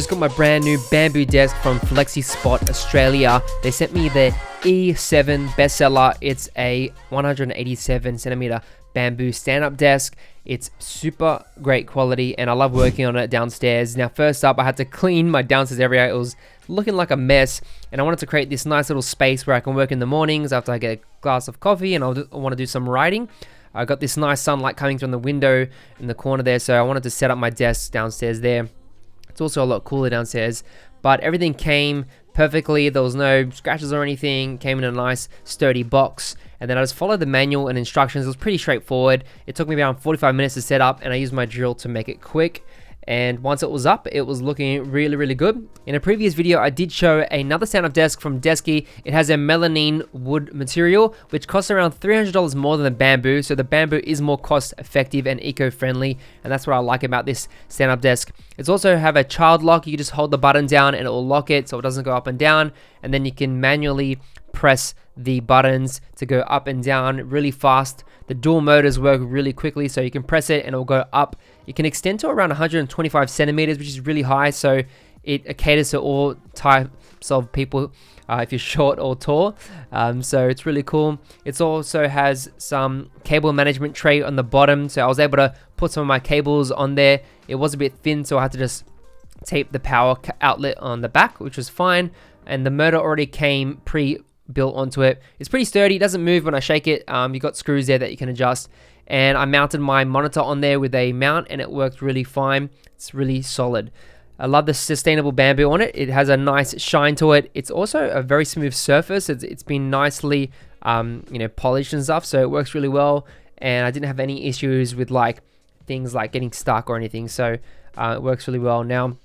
just got my brand new bamboo desk from FlexiSpot Australia. They sent me the E7 bestseller. It's a 187 centimeter bamboo stand-up desk. It's super great quality and I love working on it downstairs. Now first up, I had to clean my downstairs area. It was looking like a mess and I wanted to create this nice little space where I can work in the mornings after I get a glass of coffee and I want to do some writing. I got this nice sunlight coming from the window in the corner there, so I wanted to set up my desk downstairs there. It's also a lot cooler downstairs, but everything came perfectly. There was no scratches or anything. Came in a nice sturdy box, and then I just followed the manual and instructions. It was pretty straightforward. It took me around 45 minutes to set up, and I used my drill to make it quick. And once it was up, it was looking really good. In a previous video, I did show another stand-up desk from Desky. It has a melamine wood material, which costs around $300 more than the bamboo. So the bamboo is more cost-effective and eco-friendly, and that's what I like about this stand-up desk. It's also have a child lock. You can just hold the button down and it will lock it so it doesn't go up and down. And then you can manually press the buttons to go up and down really fast. The dual motors work really quickly, so you can press it and it will go up. It can extend to around 125 centimeters, which is really high, so it caters to all types of people if you're short or tall. So it's really cool. It also has some cable management tray on the bottom, so I was able to put some of my cables on there. It was a bit thin, so I had to just tape the power outlet on the back, which was fine. And the motor already came pre-built onto it. It's pretty sturdy. It doesn't move when I shake it. You got screws there that you can adjust. And I mounted my monitor on there with a mount and it worked really fine. It's really solid. I love the sustainable bamboo on it. It has a nice shine to it. It's also a very smooth surface. It's been nicely polished and stuff, so it works really well. And I didn't have any issues with things like getting stuck or anything, so it works really well. Now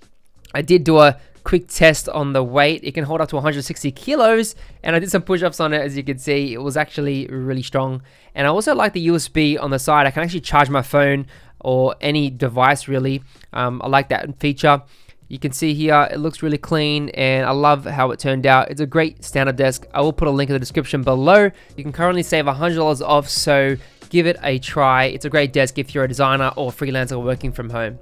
I did do a quick test on the weight. It can hold up to 160 kilos, and I did some push-ups on it. As you can see, it was actually really strong. And I also like the USB on the side. I can actually charge my phone or any device really. I like that feature. You can see here it looks really clean and I love how it turned out. It's a great stand-up desk. I will put a link in the description below. You can currently save $100 off, so give it a try. It's a great desk if you're a designer or freelancer working from home.